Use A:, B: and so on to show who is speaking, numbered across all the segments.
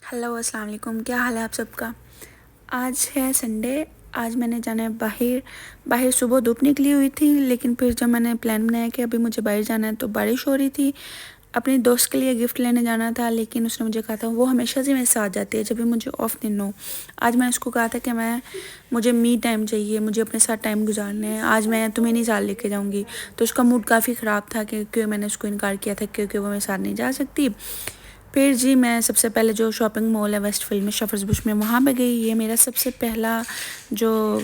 A: Hello अस्सलाम वालेकुम। क्या हाल है आप सबका। आज है संडे। आज मैंने जाना है बाहर। बाहर सुबह धूप निकली हुई थी, लेकिन फिर जब मैंने प्लान बनाया कि अभी मुझे बाहर जाना है तो बारिश हो रही थी। अपने दोस्त के लिए गिफ्ट लेने जाना था, लेकिन उसने मुझे कहा था, वो हमेशा से मेरे साथ जाती है जब भी मुझे ऑफ दिन हो। आज मैंने उसको कहा था कि मुझे मी टाइम चाहिए, मुझे अपने साथ टाइम गुजारना है, आज मैं तुम्हें नहीं साथ लेके जाऊँगी। तो उसका मूड काफ़ी ख़राब था क्योंकि मैंने उसको इनकार किया था क्योंकि वो मेरे साथ नहीं जा सकती। फिर जी मैं सबसे पहले जो शॉपिंग मॉल है वेस्टफील्ड में शेफर्ड्स बुश में, वहाँ पे गई। ये मेरा सबसे पहला जो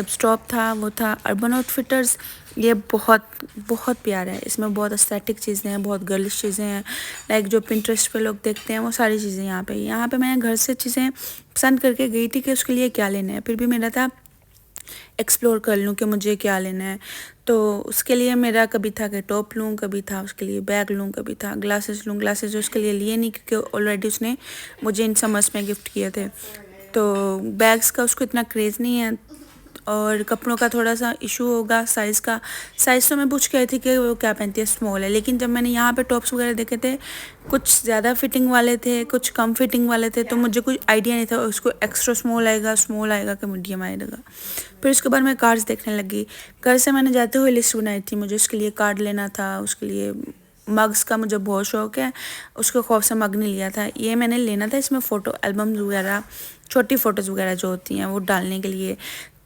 A: स्टॉप था वो था अर्बन आउटफिटर्स। ये बहुत बहुत प्यारा है। इसमें बहुत एस्थेटिक चीज़ें हैं, बहुत गर्लिश चीज़ें हैं। लाइक जो पिंटरेस्ट पे लोग देखते हैं वो सारी चीज़ें यहाँ पे मैंने घर से चीज़ें पसंद करके गई थी कि उसके लिए क्या लेना है। फिर भी मेरा था एक्सप्लोर कर लूँ कि मुझे क्या लेना है। तो उसके लिए मेरा कभी था कि टॉप लूँ, कभी था उसके लिए बैग लूँ, कभी था ग्लासेस लूँ। ग्लासेस उसके लिए लिए नहीं क्योंकि ऑलरेडी उसने मुझे इन समर्स में गिफ्ट किए थे। तो बैग्स का उसको इतना क्रेज़ नहीं है। और कपड़ों का थोड़ा सा इशू होगा साइज़ का। साइज़ तो मैं पूछ के आई थी कि वो क्या पहनती है, स्मॉल है। लेकिन जब मैंने यहाँ पे टॉप्स वगैरह देखे थे, कुछ ज़्यादा फिटिंग वाले थे, कुछ कम फिटिंग वाले थे, तो मुझे कुछ आइडिया नहीं था उसको एक्स्ट्रा स्मॉल आएगा कि मीडियम आएगा। फिर उसके बाद मैं कार्ड्स देखने लगी। घर से मैंने जाते हुए लिस्ट बनाई थी, मुझे उसके लिए कार्ड लेना था, उसके लिए मग्स का मुझे बहुत शौक़ है। उसके खौफ से मग नहीं लिया था, ये मैंने लेना था। इसमें फ़ोटो एल्बम्स वगैरह, छोटी फ़ोटोज़ वगैरह जो होती हैं वो डालने के लिए।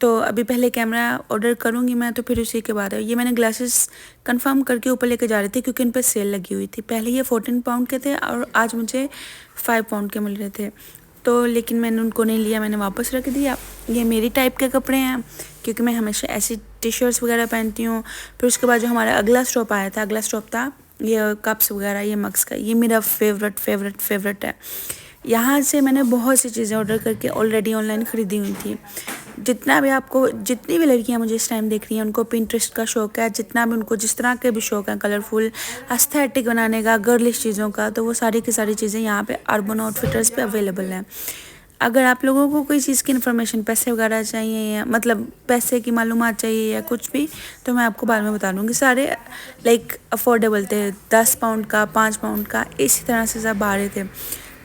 A: तो अभी पहले कैमरा ऑर्डर करूँगी मैं, तो फिर उसी के बाद ये मैंने ग्लासेस कंफर्म करके ऊपर लेके जा रही थी क्योंकि इन पर सेल लगी हुई थी। पहले ये 14 पाउंड के थे और आज मुझे 5 पाउंड के मिल रहे थे। तो लेकिन मैंने उनको नहीं लिया, मैंने वापस रख दिया। ये मेरी टाइप के कपड़े हैं क्योंकि मैं हमेशा ऐसी टी शर्ट्स वगैरह पहनती हूँ। फिर उसके बाद जो हमारा अगला स्टॉप आया था, अगला स्टॉप था ये कप्स वगैरह, ये मग्स का। ये मेरा फेवरेट है। यहाँ से मैंने बहुत सी चीज़ें ऑर्डर करके ऑलरेडी ऑनलाइन ख़रीदी हुई थी। जितनी भी लड़कियाँ मुझे इस टाइम देख रही हैं, उनको पिंटरेस्ट का शौक़ है, जितना भी उनको जिस तरह के भी शौक़ है, कलरफुल एस्थेटिक बनाने का, गर्लिश चीज़ों का, तो वो सारी की सारी चीज़ें यहाँ पे अर्बन आउटफिटर्स पे अवेलेबल हैं। अगर आप लोगों को कोई चीज़ की इन्फॉर्मेशन, पैसे वगैरह चाहिए, या मतलब पैसे की मालूमात चाहिए या कुछ भी, तो मैं आपको बाद में बता दूँगी। सारे लाइक अफोर्डेबल थे, 10 पाउंड का, 5 पाउंड का, इसी तरह से सब आ रहे थे।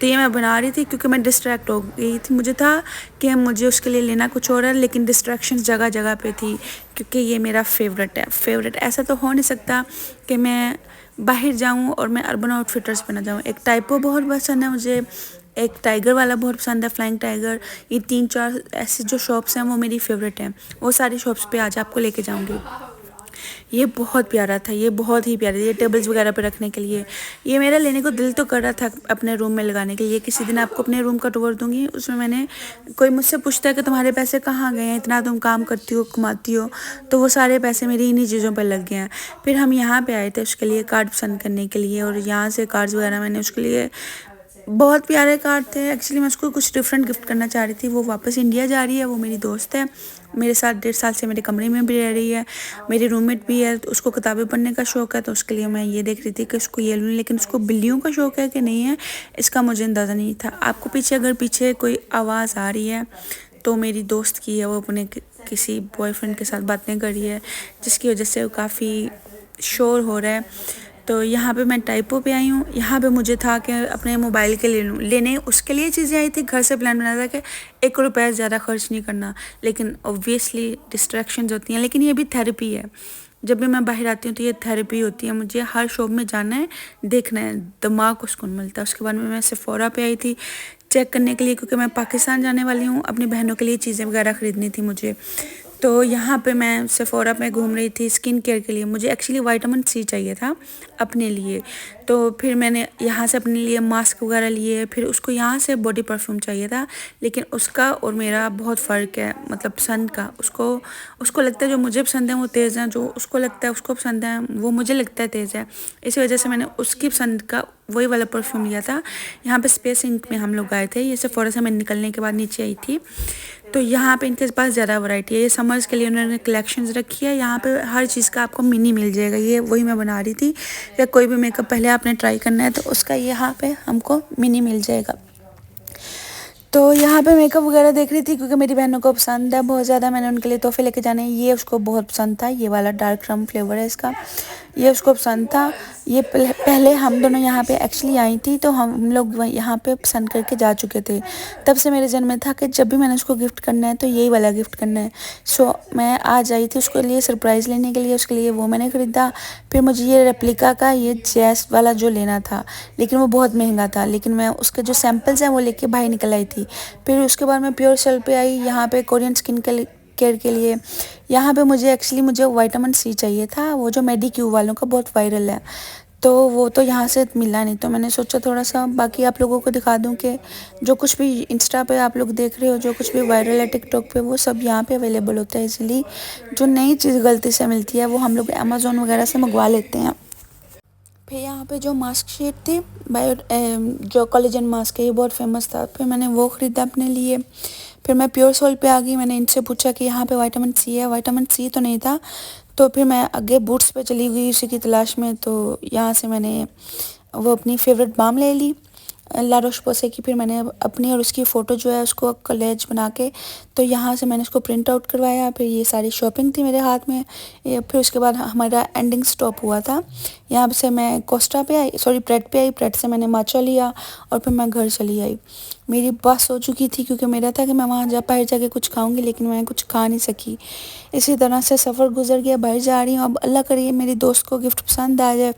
A: तो ये मैं बना रही थी क्योंकि मैं डिस्ट्रैक्ट हो गई थी। मुझे था कि मुझे उसके लिए लेना कुछ और है, लेकिन डिस्ट्रैक्शंस जगह जगह पे थी क्योंकि ये मेरा फेवरेट है। ऐसा तो हो नहीं सकता कि मैं बाहर जाऊँ और मैं अर्बन आउटफिटर्स पे ना जाऊँ। एक टाइपो बहुत पसंद है मुझे, एक टाइगर वाला बहुत पसंद है, फ्लाइंग टाइगर। ये 3-4 ऐसे जो शॉप्स हैं वो मेरी फेवरेट हैं। वो सारी शॉप्स पे आज आपको लेके जाऊँगी। ये बहुत प्यारा था, ये बहुत ही प्यारा। ये टेबल्स वगैरह पे रखने के लिए, ये मेरा लेने को दिल तो कर रहा था अपने रूम में लगाने के लिए। किसी दिन आपको अपने रूम का टूर दूंगी। उसमें मैंने, कोई मुझसे पूछता है कि तुम्हारे पैसे कहाँ गए हैं, इतना तुम काम करती हो, कमाती हो, तो वो सारे पैसे मेरी इन्हीं चीज़ों पर लग गए हैं। फिर हम यहाँ पे आए थे उसके लिए कार्ड पसंद करने के लिए, और यहाँ से कार्ड्स वगैरह मैंने उसके लिए, बहुत प्यारे कार्ड थे। एक्चुअली मैं उसको कुछ डिफरेंट गिफ्ट करना चाह रही थी। वो वापस इंडिया जा रही है, वो मेरी दोस्त है, मेरे साथ 1.5 साल से मेरे कमरे में भी रह रही है, मेरी रूममेट भी है। तो उसको किताबें पढ़ने का शौक़ है, तो उसके लिए मैं ये देख रही थी कि उसको ये लूँ। लेकिन उसको बिल्लियों का शौक़ है कि नहीं है, इसका मुझे अंदाज़ा नहीं था। आपको अगर पीछे कोई आवाज़ आ रही है तो मेरी दोस्त की है, वो अपने किसी बॉयफ्रेंड के साथ बातें कर रही है, जिसकी वजह से वो काफ़ी शोर हो रहा है। तो यहाँ पे मैं टाइपो पे आई हूँ। यहाँ पे मुझे था कि अपने मोबाइल के लिए लेने, उसके लिए चीज़ें आई थी। घर से प्लान बना था कि 1 रुपया ज़्यादा खर्च नहीं करना, लेकिन ऑब्वियसली डिस्ट्रैक्शंस होती हैं। लेकिन ये भी थेरेपी है। जब भी मैं बाहर आती हूँ तो ये थेरेपी होती है। मुझे हर शॉप में जाना है, देखना है, दिमाग को सुकून मिलता है। उसके बाद में मैं सेफोरा पे आई थी चेक करने के लिए, क्योंकि मैं पाकिस्तान जाने वाली हूँ। अपनी बहनों के लिए चीज़ें वगैरह ख़रीदनी थी मुझे। तो यहाँ पे मैं सेफोरा में घूम रही थी स्किन केयर के लिए। मुझे एक्चुअली विटामिन सी चाहिए था अपने लिए, तो फिर मैंने यहाँ से अपने लिए मास्क वगैरह लिए। फिर उसको यहाँ से बॉडी परफ्यूम चाहिए था, लेकिन उसका और मेरा बहुत फ़र्क है, मतलब पसंद का। उसको लगता है जो मुझे पसंद है वो तेज़ है, जो उसको लगता है उसको पसंद है वो मुझे लगता है तेज़ है। इसी वजह से मैंने उसकी पसंद का वही वाला परफ्यूम लिया था। यहाँ पे स्पेस इंक में हम लोग गए थे। ये सेफोरा से मैं निकलने के बाद नीचे आई थी। तो यहाँ पे इनके पास ज़्यादा वैरायटी है। ये समर्स के लिए उन्होंने कलेक्शंस रखी है। यहाँ पे हर चीज़ का आपको मिनी मिल जाएगा। ये वही मैं बना रही थी कि कोई भी मेकअप पहले आपने ट्राई करना है तो उसका यहाँ पे हमको मिनी मिल जाएगा। तो यहाँ पे मेकअप वगैरह देख रही थी क्योंकि मेरी बहनों को पसंद है बहुत ज़्यादा। मैंने उनके लिए तोहफे लेके जाने हैं। ये उसको बहुत पसंद था, ये वाला डार्क रम फ्लेवर है इसका। ये उसको पसंद था। ये पहले हम दोनों यहाँ पे एक्चुअली आई थी, तो हम लोग यहाँ पे पसंद करके जा चुके थे। तब से मेरे जन में था कि जब भी मैंने उसको गिफ्ट करना है तो यही वाला गिफ्ट करना है। सो मैं आज आई थी उसके लिए सरप्राइज़ लेने के लिए, उसके लिए वो मैंने ख़रीदा। फिर मुझे ये रेप्लिका का ये जैस वाला जो लेना था, लेकिन वो बहुत महंगा था, लेकिन मैं उसके जो सैम्पल्स हैं वो लेके बाहर निकल आई थी। फिर उसके बाद मैं प्योर सेल पे आई, यहाँ पे कोरियन स्किन केयर के लिए। यहाँ पे मुझे विटामिन सी चाहिए था, वो जो मेडिक्यूब वालों का बहुत वायरल है, तो वो तो यहाँ से मिला नहीं। तो मैंने सोचा थोड़ा सा बाकी आप लोगों को दिखा दूँ कि जो कुछ भी इंस्टा पे आप लोग देख रहे हो, जो कुछ भी वायरल है टिकटॉक पे, वो सब यहाँ पे अवेलेबल होता है। इसलिए जो नई चीज़ गलती से मिलती है वो हम लोग अमेज़ोन वगैरह से मंगवा लेते हैं। फिर यहाँ पे जो मास्क शीट थी जो कोलेजन मास्क है, ये बहुत फेमस था। फिर मैंने वो ख़रीदा अपने लिए। फिर मैं प्योर सोल पे आ गई। मैंने इनसे पूछा कि यहाँ पे विटामिन सी है, विटामिन सी तो नहीं था। तो फिर मैं आगे बूट्स पे चली गई उसी की तलाश में। तो यहाँ से मैंने वो अपनी फेवरेट बाम ले ली ला रोश पोसे की। फिर मैंने अपनी और उसकी फ़ोटो जो है उसको कॉलेज बना के, तो यहाँ से मैंने उसको प्रिंट आउट करवाया। फिर ये सारी शॉपिंग थी मेरे हाथ में। फिर उसके बाद हमारा एंडिंग स्टॉप हुआ था। यहाँ से मैं कोस्टा पे आई, सॉरी प्रेट पे आई। प्रेट से मैंने माचा लिया और फिर मैं घर चली आई। मेरी बस हो चुकी थी क्योंकि मेरा था कि मैं वहाँ बाहर जाके कुछ खाऊंगी, लेकिन मैं कुछ खा नहीं सकी। इसी तरह से सफ़र गुजर गया। बाहर जा रही हूँ, अब अल्लाह करिए मेरी दोस्त को गिफ्ट पसंद आ जाए।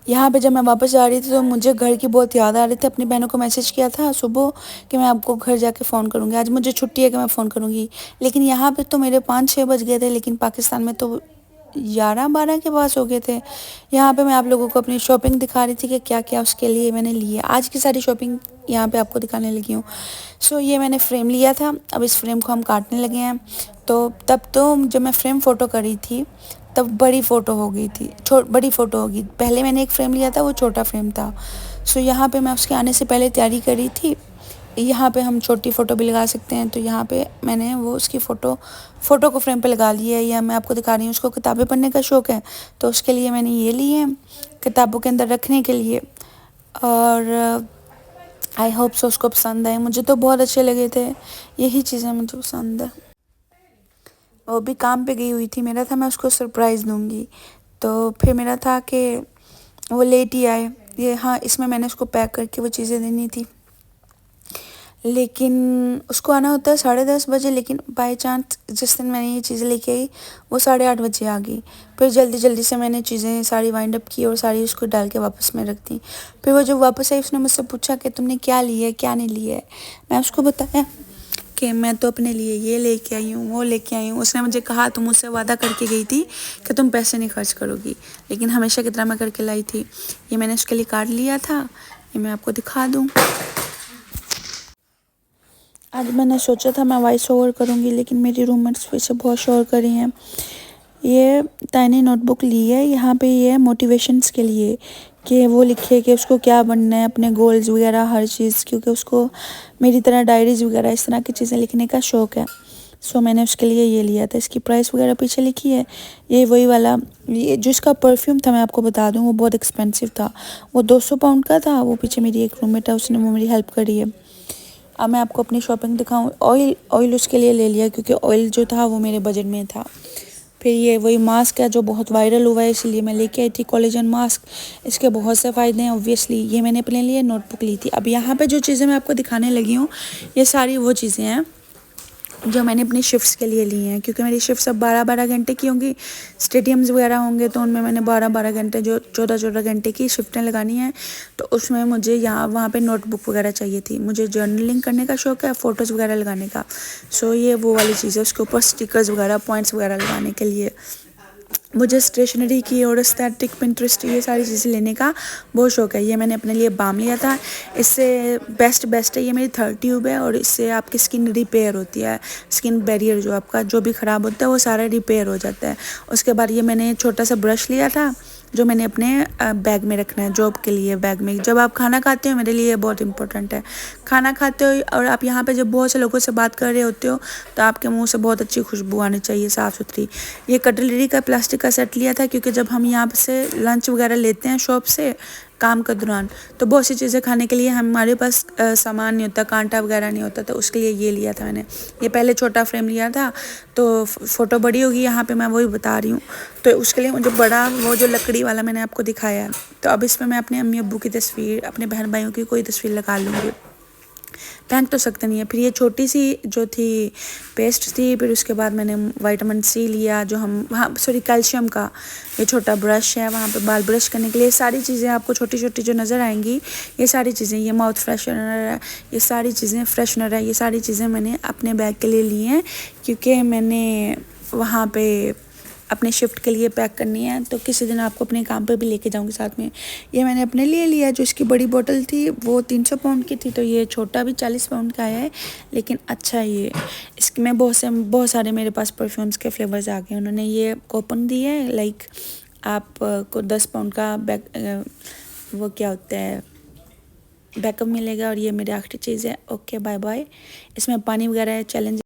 A: यहाँ पे जब मैं वापस जा रही थी तो मुझे घर की बहुत याद आ रही थी। अपनी बहनों को मैसेज किया था सुबह कि मैं आपको घर जाके फ़ोन करूँगी, आज मुझे छुट्टी है कि मैं फ़ोन करूँगी। लेकिन यहाँ पे तो मेरे 5-6 बज गए थे, लेकिन पाकिस्तान में तो 11-12 के पास हो गए थे। यहाँ पे मैं आप लोगों को अपनी शॉपिंग दिखा रही थी कि क्या क्या उसके लिए मैंने लिए। आज की सारी शॉपिंग यहाँ पे आपको दिखाने लगी हूँ। सो ये मैंने फ्रेम लिया था, अब इस फ्रेम को हम काटने लगे हैं। तो तब तो जब मैं फ्रेम फ़ोटो करी थी तब बड़ी फ़ोटो हो गई थी, बड़ी फ़ोटो होगी। पहले मैंने एक फ़्रेम लिया था, वो छोटा फ्रेम था। सो यहाँ पे मैं उसके आने से पहले तैयारी करी थी। यहाँ पे हम छोटी फ़ोटो भी लगा सकते हैं, तो यहाँ पे मैंने वो उसकी फ़ोटो को फ्रेम पे लगा लिया है। या मैं आपको दिखा रही हूँ, उसको किताबें पढ़ने का शौक़ है, तो उसके लिए मैंने ये ली है किताबों के अंदर रखने के लिए। और आई होप सो उसको पसंद आए। मुझे तो बहुत अच्छे लगे थे, यही चीज़ें मुझे पसंद है। वो भी काम पे गई हुई थी, मेरा था मैं उसको सरप्राइज़ दूँगी। तो फिर मेरा था कि वो लेट ही आए। ये हाँ, इसमें मैंने उसको पैक करके वो चीज़ें देनी थी, लेकिन उसको आना होता है 10:30 बजे। लेकिन बाय चांस जिस दिन मैंने ये चीज़ें लेके आई वो 8:30 बजे आ गई। फिर जल्दी से मैंने चीज़ें सारी वाइंड अप की और सारी उसको डाल के वापस में रख दी। फिर वो जब वापस आई उसने मुझसे पूछा कि तुमने क्या लिया है क्या नहीं लिया है। मैं उसको बताया कि मैं तो अपने लिए ये लेके आई हूँ, वो लेके आई हूँ। उसने मुझे कहा तुम मुझसे वादा करके गई थी कि तुम पैसे नहीं खर्च करोगी, लेकिन हमेशा की तरह मैं करके लाई थी। ये मैंने उसके लिए कार्ड लिया था, ये मैं आपको दिखा दूँ। आज मैंने सोचा था मैं वॉइस ओवर करूँगी, लेकिन मेरी रूममेट्स फिर से बहुत शोर कर रही हैं। ये टाइनी नोटबुक ली है, यहाँ पे ये मोटिवेशंस के लिए कि वो लिखे कि उसको क्या बनना है, अपने गोल्स वगैरह हर चीज़, क्योंकि उसको मेरी तरह डायरीज़ वगैरह इस तरह की चीज़ें लिखने का शौक़ है। सो मैंने उसके लिए ये लिया था। इसकी प्राइस वगैरह पीछे लिखी है। ये वही वाला, ये जो इसका परफ्यूम था मैं आपको बता दूँ, वो बहुत एक्सपेंसिव था, वो 200 पाउंड का था। वो पीछे मेरी एक रूममेट है, उसने वो मेरी हेल्प करी है। अब मैं आपको अपनी शॉपिंग दिखाऊँ। ऑयल उसके लिए ले लिया क्योंकि ऑयल जो था वो मेरे बजट में था। फिर ये वही मास्क है जो बहुत वायरल हुआ है, इसलिए मैं लेके आई थी कोलेजन मास्क। इसके बहुत से फ़ायदे हैं ऑब्वियसली। ये मैंने अपने लिए नोटबुक ली थी। अब यहाँ पे जो चीज़ें मैं आपको दिखाने लगी हूँ, ये सारी वो चीज़ें हैं जो मैंने अपनी शिफ्ट्स के लिए ली हैं, क्योंकि मेरी शिफ्ट अब 12-12 घंटे की होंगी। स्टेडियम्स वगैरह होंगे तो उनमें मैंने 12-12 घंटे, जो 14-14 घंटे की शिफ्टें लगानी हैं। तो उसमें मुझे यहाँ वहाँ पे नोटबुक वगैरह चाहिए थी। मुझे जर्नलिंग करने का शौक़ है, फ़ोटोज़ वगैरह लगाने का। सो ये वो वाली चीज़ है, उसके ऊपर स्टिकर्स वगैरह पॉइंट्स वगैरह लगाने के लिए। मुझे स्टेशनरी की और एस्थेटिक पिंटरेस्ट ये सारी चीज़ें लेने का बहुत शौक़ है। ये मैंने अपने लिए बाम लिया था। इससे बेस्ट है, ये मेरी 3rd ट्यूब है और इससे आपकी स्किन रिपेयर होती है। स्किन बैरियर जो आपका जो भी ख़राब होता है वो सारा रिपेयर हो जाता है। उसके बाद ये मैंने छोटा सा ब्रश लिया था जो मैंने अपने बैग में रखना है जॉब के लिए। बैग में जब आप खाना खाते हो, मेरे लिए बहुत इंपॉर्टेंट है, खाना खाते हो और आप यहाँ पे जब बहुत से लोगों से बात कर रहे होते हो तो आपके मुंह से बहुत अच्छी खुशबू आनी चाहिए, साफ़ सुथरी। ये कटलरी का प्लास्टिक का सेट लिया था क्योंकि जब हम यहाँ से लंच वगैरह लेते हैं शॉप से, काम के दौरान। तो बहुत सी चीज़ें खाने के लिए हमारे पास सामान नहीं होता, कांटा वगैरह नहीं होता, तो उसके लिए ये लिया था मैंने। ये पहले छोटा फ्रेम लिया था, तो फ़ोटो बड़ी होगी यहाँ पे, मैं वही बता रही हूँ। तो उसके लिए मुझे बड़ा वो जो लकड़ी वाला मैंने आपको दिखाया, तो अब इसमें मैं अपने अम्मी अब्बू की तस्वीर, अपने बहन भाइयों की कोई तस्वीर लगा लूँगी। फेंक तो सकते नहीं है। फिर ये छोटी सी जो थी पेस्ट थी, फिर उसके बाद मैंने विटामिन सी लिया, जो हम वहाँ सॉरी कैल्शियम का ये छोटा ब्रश है वहाँ पे बाल ब्रश करने के लिए। सारी चीज़ें आपको छोटी छोटी जो नज़र आएंगी, ये सारी चीज़ें, ये माउथ फ्रेशनर है, ये सारी चीज़ें फ्रेशनर है, ये सारी चीज़ें मैंने अपने बैग के लिए ली हैं, क्योंकि मैंने वहाँ पे अपने शिफ्ट के लिए पैक करनी है, तो किसी दिन आपको अपने काम पे भी लेके जाऊंगी साथ में। ये मैंने अपने लिए लिया। जो इसकी बड़ी बोतल थी वो 300 पाउंड की थी, तो ये छोटा भी 40 पाउंड का है, लेकिन अच्छा ये इसके में बहुत सारे मेरे पास परफ्यूम्स के फ्लेवर्स आ गए। उन्होंने ये कूपन दी है, लाइक आपको 10 पाउंड का बैक वो क्या होता है बैकअप मिलेगा। और ये मेरी आखिरी चीज़ है। Okay bye bye. इसमें पानी वगैरह है, चैलेंज